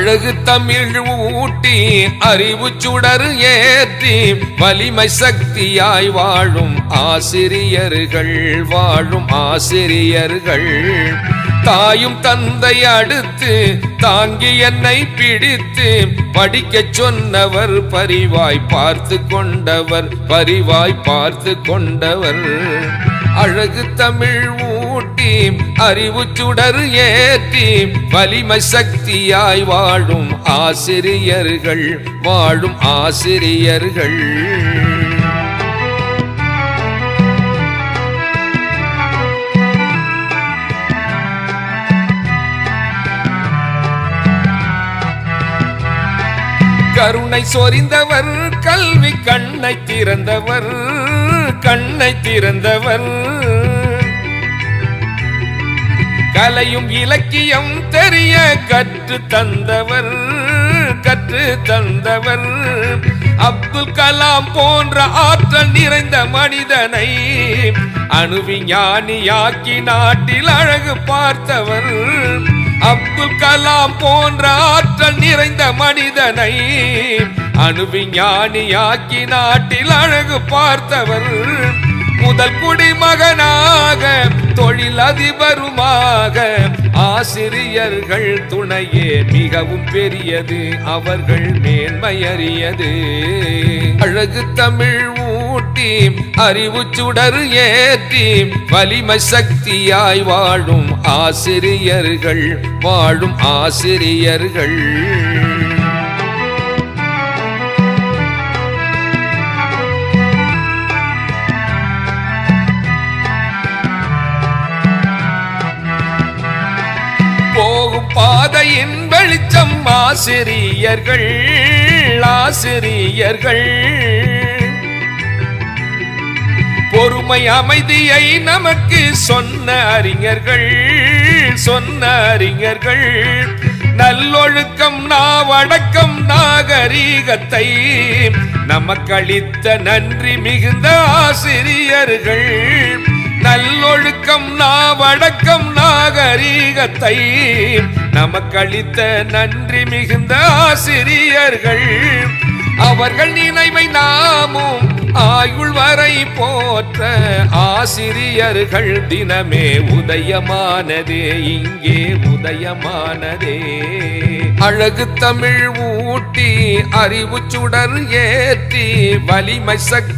அழகு தமிழ் ஊட்டி அறிவு சுடர் ஏற்றி வலிமை சக்தியாய் வாழும் ஆசிரியர்கள் தாயும் தந்தை அடுத்து தாங்கி என்னை பிடித்து படிக்கச் சொன்னவர் பரிவாய் பார்த்து கொண்டவர் அழகு தமிழ் ஊட்டி அறிவு சுடர் ஏற்றி வலிமை சக்தியாய் வாழும் ஆசிரியர்கள் கருணை சொரிந்தவர் கல்வி கண்ணை திறந்தவர் கலையும் இலக்கியம் தெரிய கற்று தந்தவர் அப்துல் கலாம் போன்ற ஆற்றல் நிறைந்த மனிதனை அணுவிஞ்ஞானியாக்கி நாட்டில் அழகு பார்த்தவர் அப்துல் கலாம் போன்ற ஆற்றல் நிறைந்த மனிதனை அணுவிஞ்ஞானியாக்கி நாட்டில் அழகு பார்த்தவர் முதல் குடிமகனாக தொழில் அதிபருமாக ஆசிரியர்கள் துணையே மிகவும் பெரியது அவர்கள் மேன்மையறியது அழகு தமிழ் ஊட்டி அறிவு சுடர் ஏற்றி வலிமை சக்தியாய் வாழும் ஆசிரியர்கள் போகும் பாதையின் வெளிச்சம் ஆசிரியர்கள் பொறுமை அமைதியை நமக்கு சொன்ன அறிஞர்கள் நல்லொழுக்கம் நாவடக்கம் நாகரீகத்தை நமக்களித்த நன்றி மிகுந்த ஆசிரியர்கள் நல்லொழுக்கம் நாவடக்கம் நாகரீகத்தை நமக்களித்த நன்றி மிகுந்த ஆசிரியர்கள் அவர்கள் நினைவை நாமும் ஆயுள் வரை போற்ற ஆசிரியர்கள் தினமே உதயமானதே இங்கே அழகு தமிழ் ஊட்டி அறிவு சுடர் ஏற்றி வலிமை சக்தி